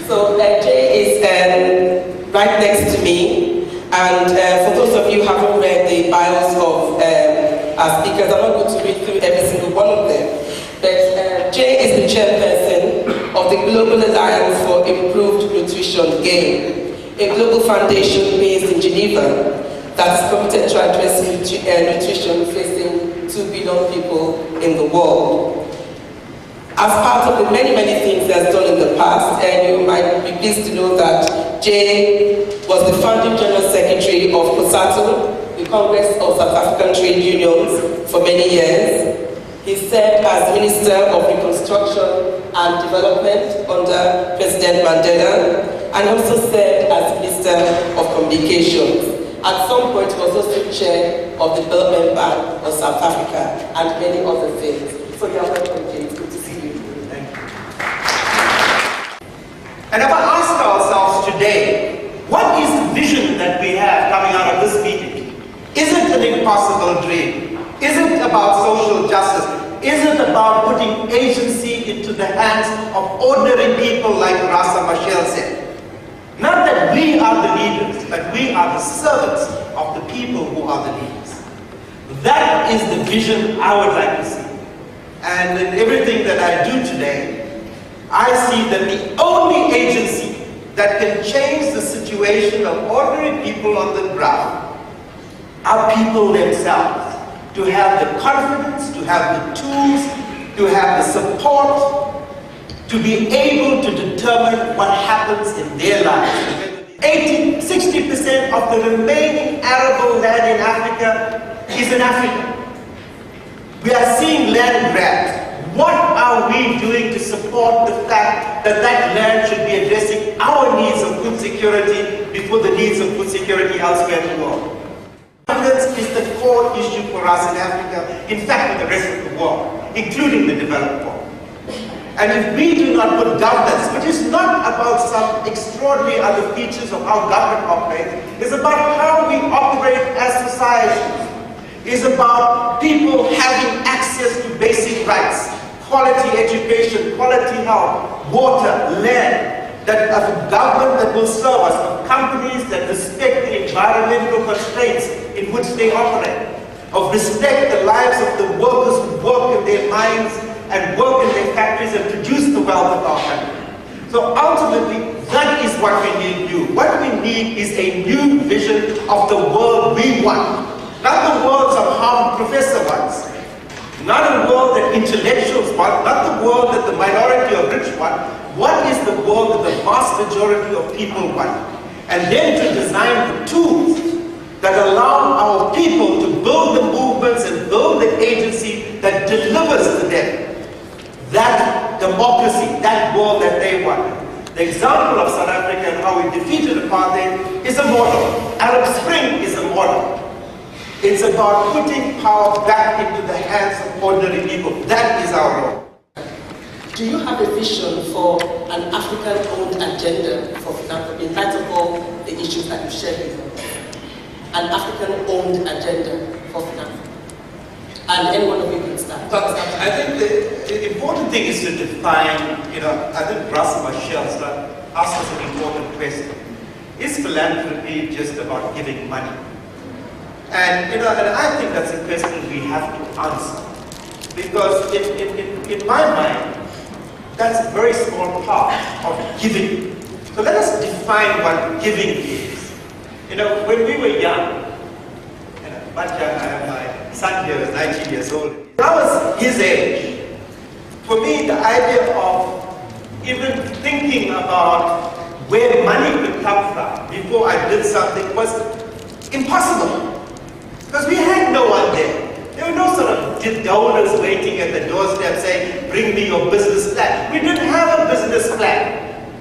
So Jay is right next to me, and for those of you who haven't read the bios of our speakers, I'm not going to read through every single one of them, but Jay is the chairperson of the Global Alliance for Improved Nutrition GAIN, a global foundation based in Geneva that is committed to addressing nutrition facing 2 billion people in the world. As part of the many things that's done in the past, and you might be pleased to know that Jay was the founding General Secretary of COSATU, the Congress of South African Trade Unions, for many years. He served as Minister of Reconstruction and Development under President Mandela, and also served as Minister of Communications. At some point, he was also chair of the Development Bank of South Africa, and many other things. So you are welcome, Jay. It's good to see you. Thank you. And if I ask ourselves today, what is the vision that we have coming out of this meeting? Is it an impossible dream? Is it about social justice? Is it about putting agency into the hands of ordinary people like Rasa Machel said? Not that we are the leaders, but we are the servants of the people who are the leaders. That is the vision I would like to see. And in everything that I do today, I see that the only agency that can change the situation of ordinary people on the ground are people themselves. To have the confidence, to have the tools, to have the support, to be able to determine what happens in their lives. 60% of the remaining arable land in Africa is in Africa. We are seeing land grabs. What are we doing to support the fact that that land should be addressing our needs of food security before the needs of food security elsewhere in the world? Governance is the core issue for us in Africa, in fact in the rest of the world, including the developed world. And if we do not put governance, which is not about some extraordinary other features of how government operates, it's about how we operate as societies. It's about people having access to basic rights, quality education, quality health, water, land, that a government that will serve us, of companies that respect the environmental constraints in which they operate, of respect the lives of the workers who work in their mines and work in their factories and produce the wealth of our country. So ultimately, that is what we need to do. What we need is a new vision of the world we want. Not the world some harm professor wants. Not a world that intellectuals want, not the world that the minority of rich want. What is the world that the vast majority of people want? And then to design the tools that allow our people to build the movements and build the agency that delivers to them that democracy, that world that they want. The example of South Africa and how we defeated apartheid is a model. Arab Spring is a model. It's about putting power back into the hands of ordinary people. That is our role. Do you have a vision for an African-owned agenda for philanthropy in light of all the issues that you shared with us? An African-owned agenda for philanthropy? And any one of you can start. But I think the important thing is to define, I think Rasa Machel asked us an important question. Is philanthropy just about giving money? And, and I think that's a question we have to answer. Because in my mind, that's a very small part of giving. So let us define what giving is. When we were young, much young, I have my son here is 19 years old. When I was his age, for me, the idea of even thinking about where money could come from before I did something was impossible. Because we had no one there. There were no sort of donors waiting at the doorstep saying, bring me your business plan. We didn't have a business plan.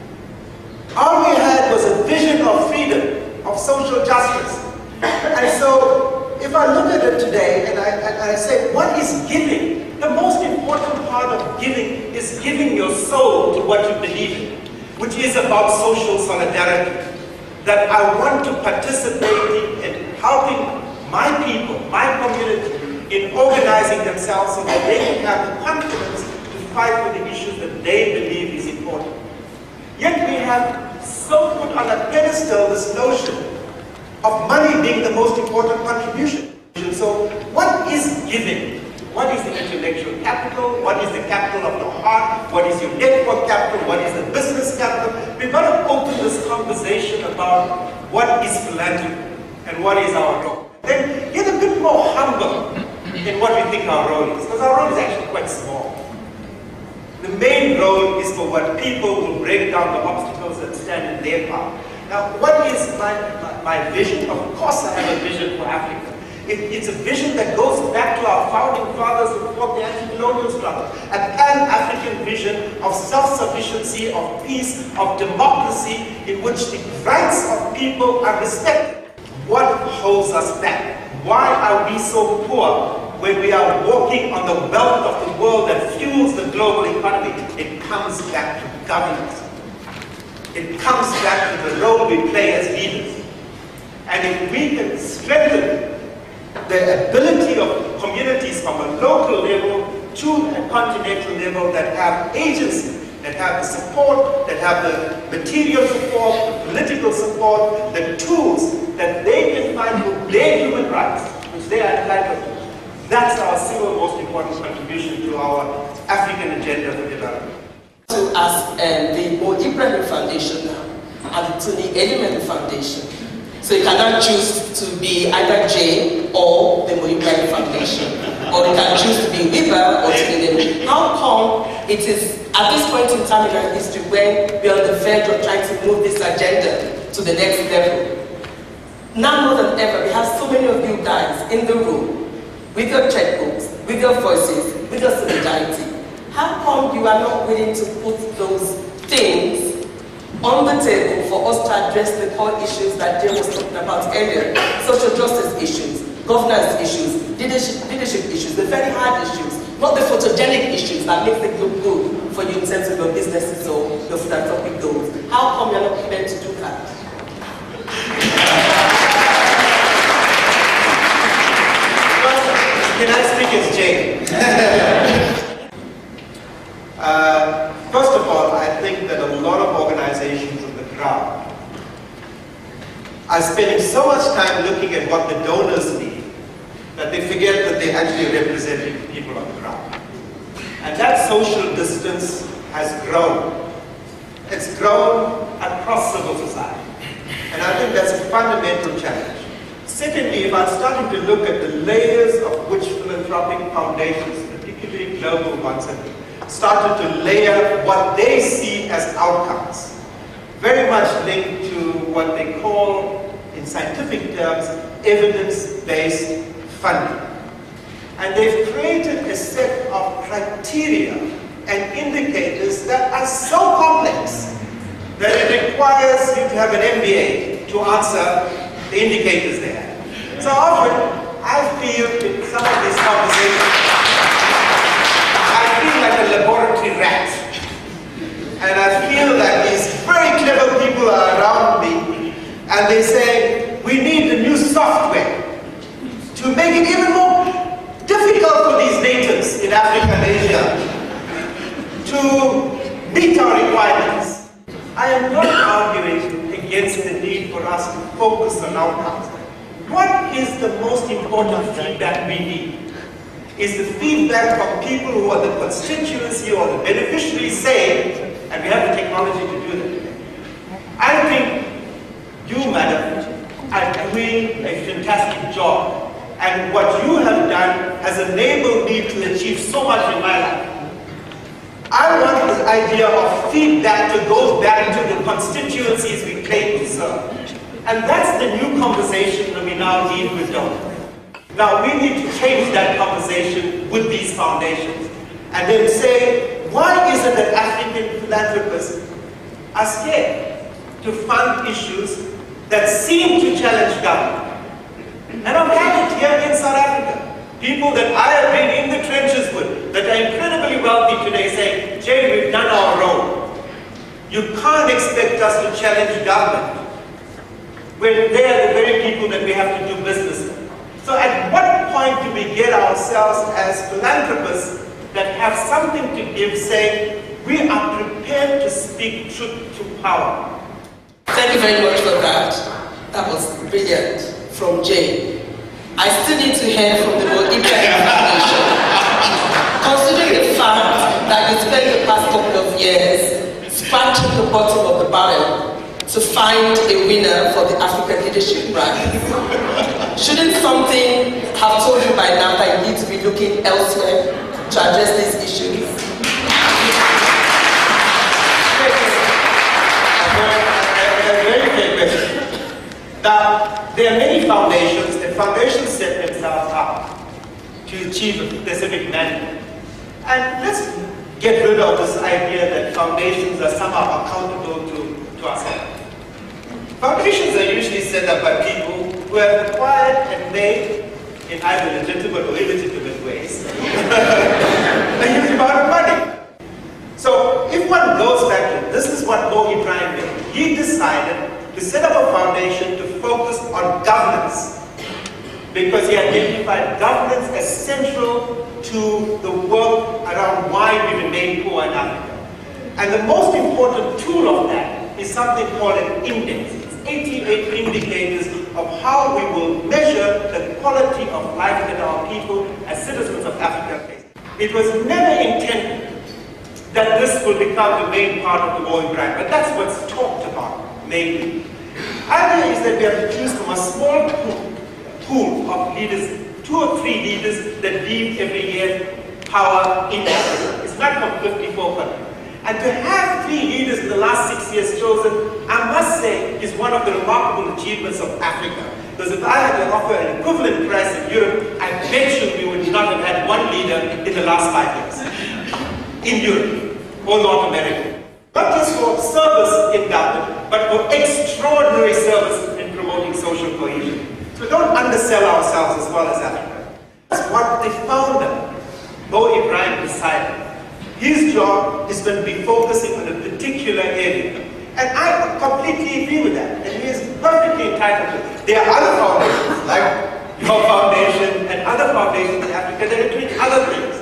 All we had was a vision of freedom, of social justice. And so, if I look at it today and I say, what is giving? The most important part of giving is giving your soul to what you believe in, which is about social solidarity. That I want to participate in helping my people, my community, in organizing themselves so that they can have the confidence to fight for the issues that they believe is important. Yet we have so put on a pedestal this notion of money being the most important contribution. So what is giving? What is the intellectual capital? What is the capital of the heart? What is your network capital? What is the business capital? We've got to open this conversation about what is philanthropy and what is our role. Then get a bit more humble in what we think our role is, because our role is actually quite small. The main role is for what people will break down the obstacles that stand in their path. Now, what is my vision? Of course I have a vision for Africa. It's a vision that goes back to our founding fathers who fought the anti-colonial struggle. A pan-African vision of self-sufficiency, of peace, of democracy, in which the rights of people are respected. What holds us back? Why are we so poor when we are walking on the wealth of the world that fuels the global economy? It comes back to governance. It comes back to the role we play as leaders. And if we can strengthen the ability of communities from a local level to a continental level that have agency, that have the support, that have the material support, the political support, the tools that they can find for their human rights, which they are entitled to. That's our single most important contribution to our African agenda for development. To ask the Mo Ibrahim Foundation now and the Tony Element Foundation. So you cannot choose to be either J or the Mo Ibrahim Foundation, or you can choose to be Wiba or Tony. How come it is at this point in time in our history when we are on the verge of trying to move this agenda to the next level? Now more than ever, we have so many of you guys in the room with your checkbooks, with your voices, with your solidarity. How come you are not willing to put those things on the table for us to address the core issues that Jay was talking about earlier? Social justice issues, governance issues, leadership issues, the very hard issues, not the photogenic issues that make it look good for you in terms of your businesses or your philanthropic goals. How come you're not prepared to do that? Can I speak as Jay? First of all, I think that a lot of organizations on the ground are spending so much time looking at what the donors need that they forget that they're actually representing people on the ground. And that social distance has grown. It's grown across civil society. And I think that's a fundamental challenge. Secondly, if I'm starting to look at the layers of which philanthropic foundations, particularly global ones, have started to layer what they see as outcomes, very much linked to what they call, in scientific terms, evidence-based funding. And they've created a set of criteria and indicators that are so complex that it requires you to have an MBA to answer the indicators there. So often, I feel in some of these conversations, I feel like a laboratory rat. And I feel that these very clever people are around me, and they say, we need a new software to make it even more difficult for these natives in Africa and Asia to meet our requirements. I am not arguing against the need for us to focus on outcomes. What is the most important feedback we need? Is the feedback from people who are the constituency or the beneficiaries saying, and we have the technology to do that. I think you, madam, are doing a fantastic job. And what you have done has enabled me to achieve so much in my life. I want this idea of feedback to go back to the constituencies we claim to serve. And that's the new conversation that we now need with donors. Now we need to change that conversation with these foundations and then say, why is it that African philanthropists are scared to fund issues that seem to challenge government? And I've had it here in South Africa. People that I have been in the trenches with, that are incredibly wealthy today, saying, Jay, we've done our role. You can't expect us to challenge government when they are the very people that we have to do business with. So at what point do we get ourselves as philanthropists that have something to give, saying, we are prepared to speak truth to power. Thank you very much for that. That was brilliant from Jay. I still need to hear from the World Ibrahim Foundation. Considering the fact that you spent the past couple of years scratching the bottom of the barrel to find a winner for the African Leadership Prize, shouldn't something have told you by now that you need to be looking elsewhere to address these issues? Now, there are many foundations, and foundations set themselves up to achieve a specific mandate. And let's get rid of this idea that foundations are somehow accountable to ourselves. Foundations are usually set up by people who have acquired and made, in either legitimate or illegitimate ways, a huge amount of money. So, if one goes back to this is what Mo Ibrahim did. He decided to set up a foundation to focus on governance, because he identified governance as central to the work around why we remain poor in Africa. And the most important tool of that is something called an index. It's 88 indicators of how we will measure the quality of life that our people as citizens of Africa face. It was never intended that this will become the main part of the Mo Ibrahim, but that's what's talked about, mainly. Idea is that we have to choose from a small pool of leaders, 2 or 3 leaders that leave every year power in Africa. It's not from 54 countries. And to have 3 leaders in the last 6 years chosen, I must say, is one of the remarkable achievements of Africa. Because if I had to offer an equivalent price in Europe, I bet you we would not have had 1 leader in the last 5 years in Europe or North America. Not just for service in government, but for extraordinary service in promoting social cohesion. So don't undersell ourselves as well as Africa. That's what the founder, Mo Ibrahim, decided. His job is going to be focusing on a particular area. And I completely agree with that. And he is perfectly entitled to it. There are other foundations, like your foundation and other foundations in Africa that are doing other things.